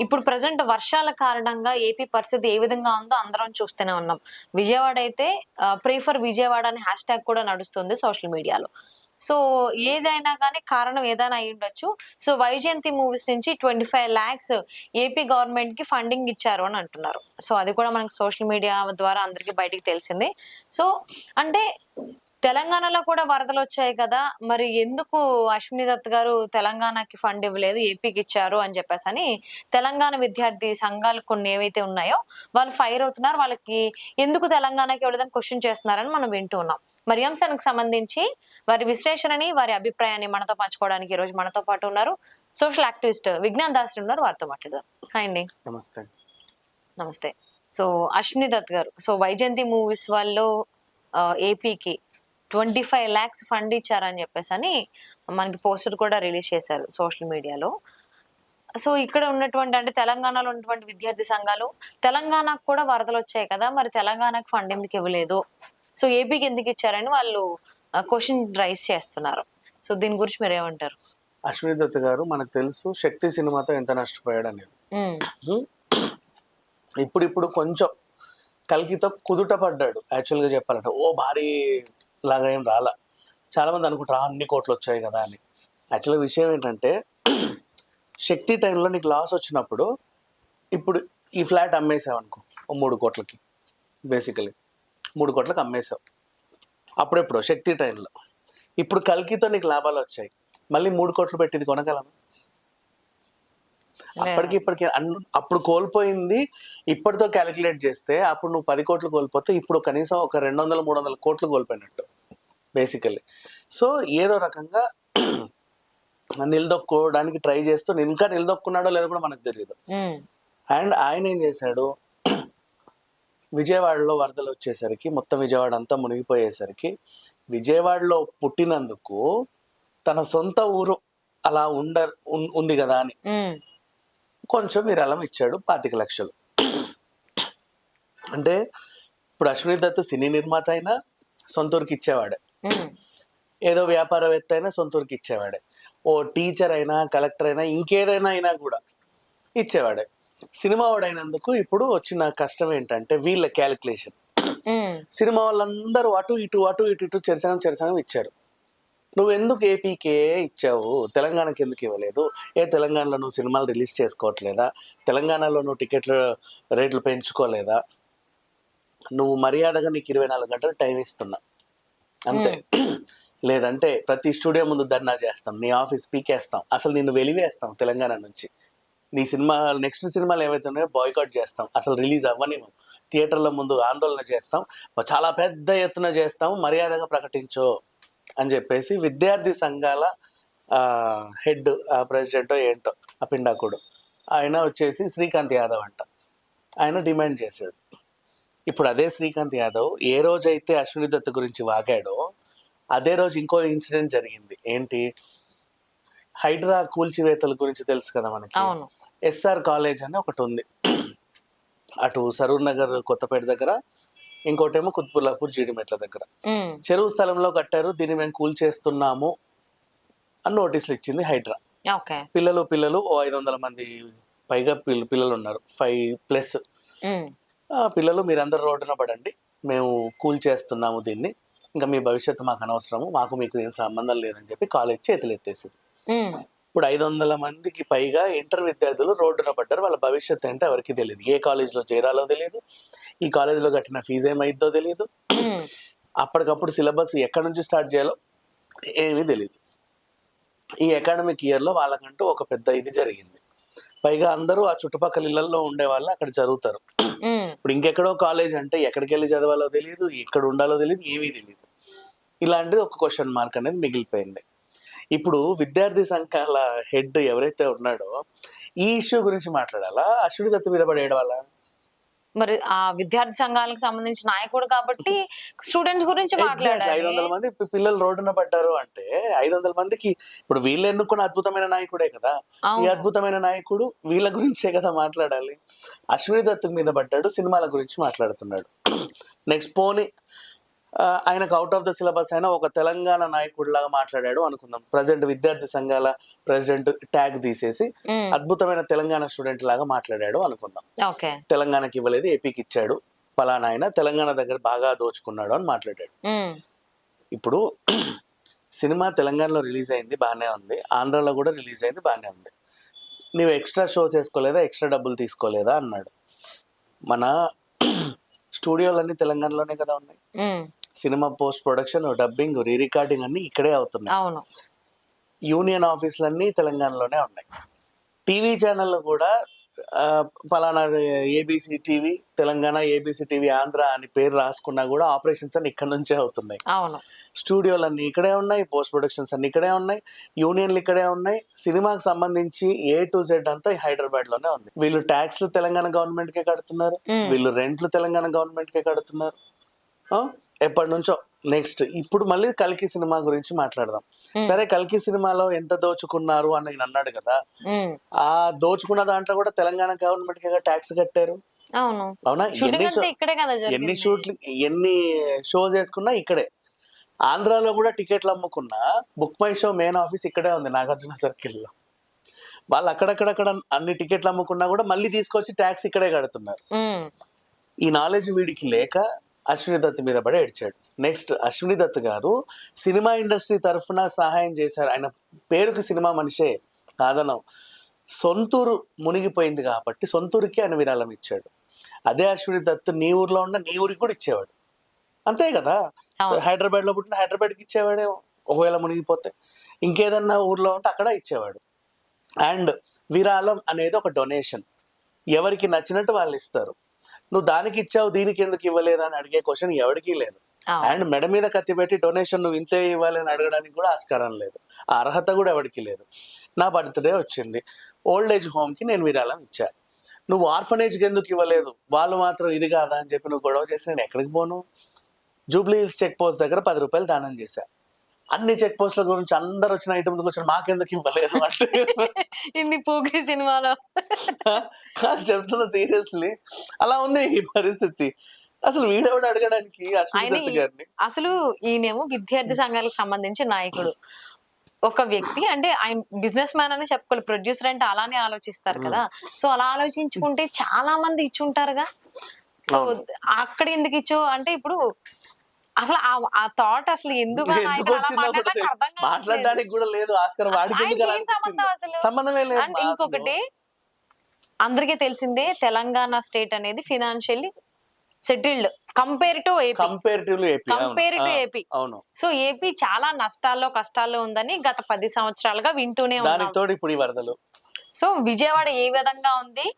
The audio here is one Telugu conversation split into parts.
ఇప్పుడు ప్రెజెంట్ వర్షాల కారణంగా ఏపీ పరిస్థితి ఏ విధంగా ఉందో అందరం చూస్తూనే ఉన్నాం. విజయవాడ అయితే ప్రే ఫర్ విజయవాడ అనే హ్యాష్‌ట్యాగ్ కూడా నడుస్తుంది సోషల్ మీడియాలో. సో, ఏదైనా గాని కారణం ఏదైనా అయ్యుండొచ్చు. సో, 'వైజయంతి' మూవీస్ నుంచి 25,00,000 ఏపీ గవర్నమెంట్‌కి ఫండింగ్ ఇచ్చారు అని అంటున్నారు. సో, అది కూడా మనకు సోషల్ మీడియా ద్వారా అందరికి బయటికి తెలిసిందే. సో, అంటే తెలంగాణలో కూడా వరదలొచ్చాయి కదా! మరి ఎందుకు అశ్విని దత్ గారు తెలంగాణకి ఫండ్ ఇవ్వలేదు, ఏపీకి ఇచ్చారు అని చెప్పేసని తెలంగాణ విద్యార్థి సంఘాలు కొన్ని ఏవైతే ఉన్నాయో వాళ్ళు ఫైర్ అవుతున్నారు. వాళ్ళకి ఎందుకు తెలంగాణకి ఇవ్వలేదని క్వెషన్ చేస్తున్నారని మనం వింటూ ఉన్నాం. మరి ఈ అంశానికి సంబంధించి వారి విశ్లేషణని, వారి అభిప్రాయాన్ని మనతో పంచుకోవడానికి ఈరోజు మనతో పాటు ఉన్నారు. సోషల్ యాక్టివిస్ట్ విజ్ఞాన్ దాస్ ఉన్నారు. వారితో మాట్లాడదాం. హాయ్ అండి. నమస్తే. నమస్తే. సో, అశ్విని దత్ గారు. సో, 'వైజయంతి' మూవీస్ వాళ్ళు ఏపీకి 25,00,000 ఫండ్ ఇచ్చారని చెప్పేసని మనకి పోస్టర్ కూడా రిలీజ్ చేశారు సోషల్ మీడియాలో. సో, ఇక్కడ ఉన్నటువంటి అంటే తెలంగాణలో ఉన్నటువంటి విద్యార్థి సంఘాలు తెలంగాణకు కూడా వరదలొచ్చాయి కదా! మరి తెలంగాణకు ఫండ్ ఎందుకు ఇవ్వలేదు? సో, ఏపీకి ఎందుకు ఇచ్చారని వాళ్ళు క్వెషన్ రైజ్ చేస్తున్నారు. సో, దీని గురించి మీరేమంటారు? అశ్విని దత్ గారు మనకు తెలుసు 'శక్తి' సినిమాతో ఎంత నష్టపోయాడనేది. హ్మ్. ఇప్పుడిప్పుడు కొంచెం 'కల్కి'తో కుదుట పడ్డాడు యాక్చువల్‌గా చెప్పాలంటే. భారీ లాగా ఏం రాలా. చాలామంది అనుకుంటారు అన్ని కోట్లు వచ్చాయి కదా అని. యాక్చువల్‌గా విషయం ఏంటంటే 'శక్తి' టైంలో నీకు లాస్ వచ్చినప్పుడు ఇప్పుడు ఈ ఫ్లాట్ అమ్మేసావనుకో ఓ 3 కోట్లకి బేసికలీ 3 కోట్లకి అమ్మేసావు. అప్పుడెప్పుడో 'శక్తి' టైంలో. ఇప్పుడు 'కల్కి'తో నీకు లాభాలు వచ్చాయి. మళ్ళీ 3 కోట్లు పెట్టి ఇది కొనగలమా? అప్పటికి ఇప్పటికి అప్పుడు కోల్పోయింది ఇప్పటితో క్యాలిక్యులేట్ చేస్తే అప్పుడు నువ్వు 10 కోట్లు కోల్పోతే ఇప్పుడు కనీసం ఒక 200, 300 కోట్లు కోల్పోయినట్టు బేసికల్లీ. సో ఏదో రకంగా నిలదొక్కుకోవడానికి ట్రై చేస్తూ ఇంకా నిలదొక్కున్నాడో లేదో కూడా మనకు తెలియదు. అండ్ ఆయన ఏం చేశాడు, విజయవాడలో వరదలు వచ్చేసరికి మొత్తం విజయవాడ అంతా మునిగిపోయేసరికి విజయవాడలో పుట్టినందుకు తన సొంత ఊరు అలా ఉంది కదా అని కొంచెం విరాళం ఇచ్చాడు 25 లక్షలు. అంటే ఇప్పుడు అశ్విని దత్ సినీ నిర్మాత అయినా సొంతూరుకి ఇచ్చేవాడే, ఏదో వ్యాపారవేత్త అయినా సొంతూరుకి ఇచ్చేవాడే, ఓ టీచర్ అయినా కలెక్టర్ అయినా ఇంకేదైనా అయినా కూడా ఇచ్చేవాడే. సినిమా వాడైనందుకు ఇప్పుడు వచ్చిన కష్టం ఏంటంటే వీళ్ళ క్యాలిక్యులేషన్. సినిమా వాళ్ళందరూ అటు ఇటు చెరసగం ఇచ్చారు. నువ్వు ఎందుకు ఏపీకే ఇచ్చావు, తెలంగాణకి ఎందుకు ఇవ్వలేదు? తెలంగాణలో నువ్వు సినిమాలు రిలీజ్ చేసుకోవట్లేదా? తెలంగాణలో నువ్వు టికెట్ల రేట్లు పెంచుకోలేదా? నువ్వు మర్యాదగా నీకు 24 గంటలు టైం ఇస్తున్నా అంతే. లేదంటే ప్రతి స్టూడియో ముందు ధర్నా చేస్తాం, నీ ఆఫీస్ పీకేస్తాం, అసలు నిన్ను వెలివేస్తాం తెలంగాణ నుంచి. నీ సినిమా నెక్స్ట్ సినిమాలు ఏవైతే ఉన్నాయో బాయ్కాట్ చేస్తాం, అసలు రిలీజ్ అవ్వనివ్వం, థియేటర్ల ముందు ఆందోళన చేస్తాం, చాలా పెద్ద ఎత్తున చేస్తాం, మర్యాదగా ప్రకటించో అని చెప్పేసి విద్యార్థి సంఘాల హెడ్ ప్రెసిడెంటో ఏంటో ఆ పిండాకుడు ఆయన వచ్చేసి శ్రీకాంత్ యాదవ్ అంట, ఆయన డిమాండ్ చేశాడు. ఇప్పుడు అదే శ్రీకాంత్ యాదవ్ ఏ రోజైతే అశ్విని దత్ గురించి వాగాడో అదే రోజు ఇంకో ఇన్సిడెంట్ జరిగింది. ఏంటి, హైడ్రా కూల్చివేతల గురించి తెలుసు కదా మనకి. ఎస్ఆర్ కాలేజ్ అని ఒకటి ఉంది అటు సరూర్ నగర్ కొత్తపేట దగ్గర, ఇంకోటేమో కుత్బుల్లాపూర్ జీడిమెట్ల దగ్గర. చెరువు స్థలంలో కట్టారు, దీన్ని మేము కూల్చేస్తున్నాము అని నోటీసులు ఇచ్చింది హైడ్రా. పిల్లలు 500 మంది పైగా పిల్లలు ఉన్నారు, 5+ పిల్లలు మీరందరూ రోడ్డున పడండి, మేము కూల్చేస్తున్నాము దీన్ని, ఇంకా మీ భవిష్యత్తు మాకు అనవసరము, మాకు మీకు ఏం సంబంధం లేదని చెప్పి కాలేజ్ చేతులు ఎత్తేసింది. ఇప్పుడు 500 మందికి పైగా ఇంటర్ విద్యార్థులు రోడ్డున పడ్డారు. వాళ్ళ భవిష్యత్తు అంటే ఎవరికి తెలియదు, ఏ కాలేజ్లో చేరాలో తెలియదు, ఈ కాలేజీలో కట్టిన ఫీజు ఏమైద్దో తెలియదు, అప్పటికప్పుడు సిలబస్ ఎక్కడి నుంచి స్టార్ట్ చేయాలో ఏమీ తెలియదు. ఈ అకాడమిక్ ఇయర్లో వాళ్ళకంటూ ఒక పెద్ద ఇది జరిగింది. పైగా అందరూ ఆ చుట్టుపక్కల ఇళ్లలో ఉండే వాళ్ళు అక్కడ చదువుతారు. ఇప్పుడు ఇంకెక్కడో కాలేజ్ అంటే ఎక్కడికి వెళ్ళి చదవాలో తెలియదు, ఎక్కడ ఉండాలో తెలియదు, ఏమీ తెలియదు. ఇలాంటిది ఒక క్వశ్చన్ మార్క్ అనేది మిగిలిపోయింది. ఇప్పుడు విద్యార్థి సంఘాల హెడ్ ఎవరైతే ఉన్నాడో ఈ ఇష్యూ గురించి మాట్లాడాలా, అశ్విని దత్ మీద పడేయడం వల్ల? మరి ఆ విద్యార్థి సంఘాలకు సంబంధించిన నాయకుడు కాబట్టి స్టూడెంట్స్ గురించి మాట్లాడాలి. 500 మంది పిల్లలు రోడ్డున పడ్డారు అంటే 500 మందికి ఇప్పుడు వీళ్ళు ఎన్నుకున్న అద్భుతమైన నాయకుడే కదా. ఈ అద్భుతమైన నాయకుడు వీళ్ళ గురించే కదా మాట్లాడాలి. అశ్విని దత్ మీద పడ్డాడు, సినిమాల గురించి మాట్లాడుతున్నాడు. నెక్స్ట్ పోనీ ఆయనకు అవుట్ ఆఫ్ ద సిలబస్ అయినా ఒక తెలంగాణ నాయకుడిలాగా మాట్లాడాడు అనుకుందాం. ప్రజెంట్ విద్యార్థి సంఘాల ప్రెసిడెంట్ ట్యాగ్ తీసేసి అద్భుతమైన తెలంగాణ స్టూడెంట్ లాగా మాట్లాడాడు అనుకుందాం. ఓకే, తెలంగాణకి ఇవ్వలేదు, ఏపీకి ఇచ్చాడు, ఫలానా ఆయన తెలంగాణ దగ్గర బాగా దోచుకున్నాడు అని మాట్లాడాడు. ఇప్పుడు సినిమా తెలంగాణలో రిలీజ్ అయింది, బాగానే ఉంది, ఆంధ్రాలో కూడా రిలీజ్ అయింది, బాగానే ఉంది. నీవు ఎక్స్ట్రా షోస్ వేసుకోలేదా, ఎక్స్ట్రా డబ్బులు తీసుకోలేదా అన్నాడు. మన స్టూడియోలన్నీ తెలంగాణలోనే కదా ఉన్నాయి. Cinema post production, dubbing, re recording అన్ని ఇక్కడే అవుతున్నాయి. యూనియన్ ఆఫీసులన్నీ తెలంగాణలోనే ఉన్నాయి. టీవీ ఛానళ్ళు కూడా పలానా ABC TV Telangana, ABC TV Andhra అని పేరు రాసుకున్నా కూడా ఆపరేషన్స్ అన్ని ఇక్కడ నుంచే అవుతున్నాయి. స్టూడియోలు అన్ని ఇక్కడే ఉన్నాయి, పోస్ట్ ప్రొడక్షన్స్ అన్ని ఇక్కడే ఉన్నాయి, యూనియన్లు ఇక్కడే ఉన్నాయి. సినిమాకి సంబంధించి A to Z అంతా హైదరాబాద్ లోనే ఉంది. వీళ్ళు ట్యాక్స్లు తెలంగాణ గవర్నమెంట్ కే కడుతున్నారు, వీళ్ళు రెంట్లు తెలంగాణ గవర్నమెంట్ కే కడుతున్నారు. ఎప్పటి నుంచో. నెక్స్ట్ ఇప్పుడు మళ్ళీ కల్కి సినిమా గురించి మాట్లాడదాం. సరే, కల్కి సినిమాలో ఎంత దోచుకున్నారు అని నేను అన్నాడు కదా, ఆ దోచుకున్న దాంట్లో కూడా తెలంగాణ గవర్నమెంట్ కే ట్యాక్స్ కట్టారు. అవునా? ఎన్ని షూట్లు, ఎన్ని షోస్ వేసుకున్నా ఇక్కడే. ఆంధ్రాలో కూడా టికెట్లు అమ్ముకున్నా book my show main office ఇక్కడే ఉంది, నాగార్జున సర్కిల్లో. వాళ్ళు అక్కడక్కడక్కడ అన్ని టికెట్లు అమ్ముకున్నా కూడా మళ్ళీ తీసుకొచ్చి ట్యాక్స్ ఇక్కడే కడుతున్నారు. ఈ నాలెడ్జ్ వీడికి లేక అశ్విని దత్ మీద పడి ఏడ్చాడు. నెక్స్ట్, అశ్విని దత్ గారు సినిమా ఇండస్ట్రీ తరఫున సహాయం చేశారు. ఆయన పేరుకి సినిమా మనిషే కాదనం. సొంతూరు మునిగిపోయింది కాబట్టి సొంతూరుకి ఆయన విరాళం ఇచ్చాడు. అదే అశ్విని దత్ నీ ఊర్లో ఉన్న నీ ఊరికి కూడా ఇచ్చేవాడు, అంతే కదా. హైదరాబాద్ లో పుట్టిన హైదరాబాద్కి ఇచ్చేవాడే, ఒకవేళ మునిగిపోతే. ఇంకేదన్నా ఊర్లో ఉంటే అక్కడ ఇచ్చేవాడు. అండ్ విరాళం అనేది ఒక డొనేషన్, ఎవరికి నచ్చినట్టు వాళ్ళు ఇస్తారు. నువ్వు దానికి ఇచ్చావు, దీనికి ఎందుకు ఇవ్వలేదు అని అడిగే క్వశ్చన్ ఎవరికీ లేదు. అండ్ మెడ మీద కత్తి పెట్టి డొనేషన్ నువ్వు ఇంతే ఇవ్వాలి అని అడగడానికి కూడా ఆస్కారం లేదు, ఆ అర్హత కూడా ఎవరికి లేదు. నా బర్త్డే వచ్చింది, ఓల్డ్ ఏజ్ హోమ్ కి నేను విరాళం ఇచ్చా, నువ్వు ఆర్ఫనేజ్కి ఎందుకు ఇవ్వలేదు, వాళ్ళు మాత్రం ఇది కాదా అని చెప్పి నువ్వు గొడవ చేసి నేను ఎక్కడికి పోను? జూబ్లీ హిల్స్ చెక్ పోస్ట్ దగ్గర 10 రూపాయలు దానం చేశా. అన్ని చెక్ పోస్ట్ల గురించి అందరు వచ్చిన ఐటమ్ కూర్చొని మాకెందుకు ఇవ్వలేదు అంటే ఇన్ని పోగి సినిమాలో చెప్తున్నా సీరియస్లీ, అలా ఉంది ఈ పరిస్థితి. అసలు వీడెవడు అడగడానికి అశ్విని దత్ గారిని? అసలు ఈయనేమో విద్యార్థి సంఘాలకు సంబంధించి నాయకుడు, ఒక వ్యక్తి అంటే ఆయన బిజినెస్ మ్యాన్ అని చెప్పుకోవాలి, ప్రొడ్యూసర్ అంటే అలానే ఆలోచిస్తారు కదా. సో అలా ఆలోచించుకుంటే చాలా మంది ఇచ్చి ఉంటారుగా. సో అక్కడ ఎందుకు ఇచ్చో అంటే ఇప్పుడు అసలు ఆ థాట్ అసలు ఎందుకు మాట్లాడడానికి కూడా లేదు ఆస్కారం, వాడికి సంబంధమే లేదు. ఇంకొకటి అందరికీ తెలిసిందే, తెలంగాణ స్టేట్ అనేది financially settled comparatively AP. So AP చాలా నష్టాల్లో కష్టాల్లో ఉందని గత 10 సంవత్సరాలుగా వింటూనే ఉన్నాం. ఇప్పుడు ఈ వరదలు. సో విజయవాడ ఏ విధంగా ఉంది,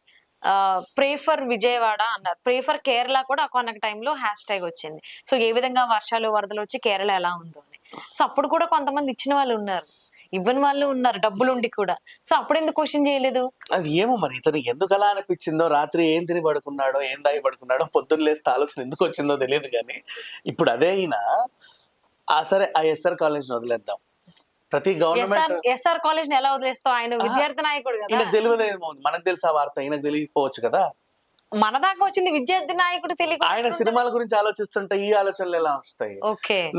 ప్రేఫర్ విజయవాడ అన్నారు, ప్రేఫర్ కేరళ కూడా ఒక టైంలో హ్యాష్ ట్యాగ్ వచ్చింది. సో ఏ విధంగా వర్షాలు వరదలు వచ్చి కేరళ ఎలా ఉందో అని. సో అప్పుడు కూడా కొంతమంది ఇచ్చిన వాళ్ళు ఉన్నారు, ఇవ్వని వాళ్ళు ఉన్నారు, డబ్బులు ఉండి కూడా. సో అప్పుడు ఎందుకు క్వశ్చన్ చేయలేదు? అది ఏమో మరి ఇతనికి ఎందుకు అలా అనిపించిందో, రాత్రి ఏం తిని పడుకున్నాడో, ఏం దాగి పడుకున్నాడో, పొద్దున్న లేస్తే ఆలోచన ఎందుకు వచ్చిందో తెలియదు. కానీ ఇప్పుడు అదే అయినా సరే, ఆ SR కాలేజ్ వదిలేద్దాం. ప్రతి గవర్నమెంట్ SR కాలేజ్ ఎలా వదిలేస్తావు? ఆయన విద్యార్థి నాయకుడు కదా. ఈయనకు తెలియదేమో, మనకు తెలుసా వార్త, ఈయనకు తెలియకపోవచ్చు కదా. మన దాకా వచ్చింది విద్యార్థి నాయకుడు తెలియదు. ఆయన సినిమాల గురించి ఆలోచిస్తుంటే ఈ ఆలోచనలు ఎలా వస్తాయి?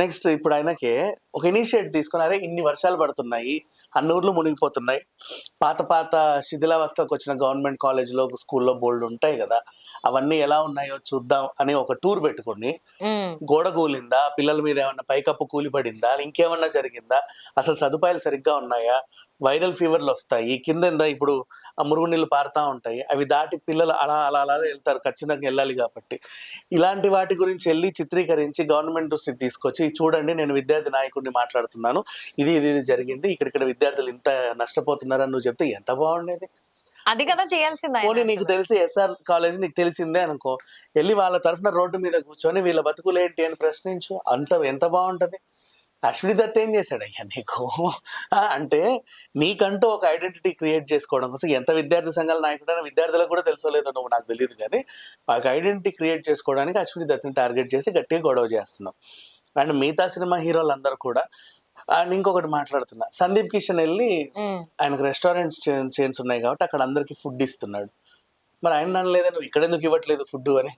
నెక్స్ట్, ఇప్పుడు ఆయనకి ఒక ఇనిషియేటివ్ తీసుకుని, అరే ఇన్ని వర్షాలు పడుతున్నాయి, అన్ని ఊర్లు మునిగిపోతున్నాయి, పాత శిథిలావస్థకు వచ్చిన గవర్నమెంట్ కాలేజ్లో స్కూల్లో బోల్డ్ ఉంటాయి కదా, అవన్నీ ఎలా ఉన్నాయో చూద్దాం అని ఒక టూర్ పెట్టుకుని, గోడ కూలిందా, పిల్లల మీద ఏమన్నా పైకప్పు కూలిపడిందా, ఇంకేమన్నా జరిగిందా, అసలు సదుపాయాలు సరిగ్గా ఉన్నాయా, వైరల్ ఫీవర్లు వస్తాయి, కింద ఇప్పుడు ఆ మురుగునీళ్ళు పారుతా ఉంటాయి, అవి దాటి పిల్లలు అలా అలా అలా వెళ్తారు, ఖచ్చితంగా వెళ్ళాలి కాబట్టి ఇలాంటి వాటి గురించి వెళ్ళి చిత్రీకరించి గవర్నమెంట్ దృష్టికి తీసుకొచ్చి, చూడండి నేను విద్యార్థి నాయకుడిని మాట్లాడుతున్నాను, ఇది జరిగింది, ఇక్కడ విద్యార్థులు ఇంత నష్టపోతున్నారని నువ్వు చెప్తే ఎంత బాగుండేది. అది కదా చేయాల్సిందే. పోనీ నీకు తెలిసి SR కాలేజ్ నీకు తెలిసిందే అనుకో, వెళ్ళి వాళ్ళ తరఫున రోడ్డు మీద కూర్చొని వీళ్ళ బతుకులేంటి అని ప్రశ్నించు, ఎంత బాగుంటది. అశ్విని దత్ ఏం చేశాడయ్యా నీకు అంటే, నీకంటూ ఒక ఐడెంటిటీ క్రియేట్ చేసుకోవడం కోసం, ఎంత విద్యార్థి సంఘాల నాయకుడైనా విద్యార్థులకు కూడా తెలుసోలేదో నువ్వు నాకు తెలియదు, కానీ ఒక ఐడెంటిటీ క్రియేట్ చేసుకోవడానికి అశ్విని దత్ని టార్గెట్ చేసి గట్టిగా గొడవ చేస్తున్నాం. అండ్ మిగతా సినిమా హీరోలు అందరూ కూడా. అండ్ ఇంకొకటి మాట్లాడుతున్నా, సందీప్ కిషన్ వెళ్ళి ఆయనకు రెస్టారెంట్ చైన్స్ ఉన్నాయి కాబట్టి అక్కడ అందరికి ఫుడ్ ఇస్తున్నాడు, మరి ఆయన అనలేదా నువ్వు ఇక్కడ ఎందుకు ఇవ్వట్లేదు ఫుడ్ అని?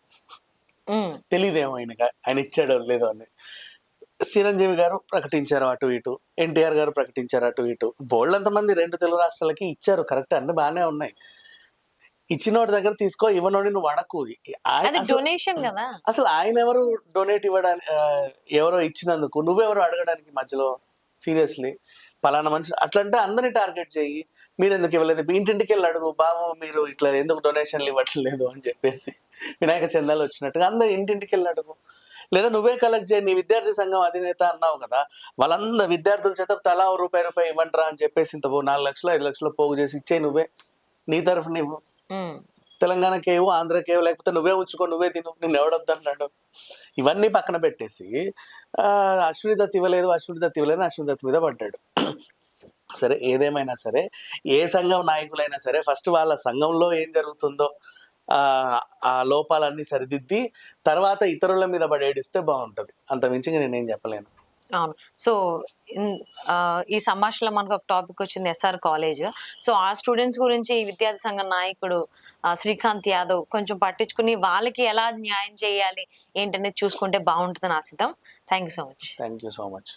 ఉమ్, తెలియదేమో ఆయన ఇచ్చాడో లేదో అని. చిరంజీవి గారు ప్రకటించారు అటు ఇటు, ఎన్టీఆర్ గారు ప్రకటించారు అటు ఇటు, బోల్డ్ అంతమంది 2 తెలుగు రాష్ట్రాలకి ఇచ్చారు, కరెక్ట్, అన్ని బాగానే ఉన్నాయి. ఇచ్చినోడి దగ్గర తీసుకో, ఇవ్వనోడి నువ్వు అడకు. అది డొనేషన్ కదా. అసలు ఆయన ఎవరు డొనేట్ ఇవ్వడానికి, ఎవరో ఇచ్చినందుకు నువ్వెవరు అడగడానికి మధ్యలో? సీరియస్లీ, పలానా మనిషి అట్లంటే అందరినీ టార్గెట్ చేయి. మీరు ఎందుకు ఇవ్వలేదు, మీ ఇంటింటికి వెళ్ళి అడుగు, బాబు మీరు ఇట్లా ఎందుకు డొనేషన్లు ఇవ్వట్లేదు అని చెప్పేసి, వినాయక చందాలు వచ్చినట్టుగా అందరు ఇంటింటికి వెళ్ళి అడుగు. లేదా నువ్వే కలెక్ట్ చేయి. నీ విద్యార్థి సంఘం అధినేత అన్నావు కదా, వాళ్ళందరూ విద్యార్థుల చేత తలా రూపాయి ఇవ్వంటారా అని చెప్పేసి ఇంత 4 లక్షలు 5 లక్షలు పోగు చేసి ఇచ్చేయి నువ్వే, నీ తరఫు నువ్వు. ఉమ్, తెలంగాణకేవు, ఆంధ్రకేవు, లేకపోతే నువ్వే ఉంచుకో, నువ్వే తిను, నిన్ను ఎవడొద్దన్నాడు. ఇవన్నీ పక్కన పెట్టేసి అశ్విని దత్ ఇవ్వలేదు అశ్విని దత్ మీద పడ్డాడు. సరే, ఏదేమైనా సరే, ఏ సంఘం నాయకులైనా సరే ఫస్ట్ వాళ్ళ సంఘంలో ఏం జరుగుతుందో ఆ లోపాలన్నీ సరిదిద్ది తర్వాత ఇతరుల మీద పడేడిస్తే బాగుంటది. అంత మించి నేనేం చెప్పలేను. అవును. సో ఈ సంభాషణలో మనకు ఒక టాపిక్ వచ్చింది, ఎస్ఆర్ కాలేజ్. సో ఆ స్టూడెంట్స్ గురించి ఈ విద్యార్థి సంఘం నాయకుడు శ్రీకాంత్ యాదవ్ కొంచెం పట్టించుకుని వాళ్ళకి ఎలా న్యాయం చేయాలి ఏంటనేది చూసుకుంటే బాగుంటుందని ఆశిద్దాం. Thank you so much. Thank you so much.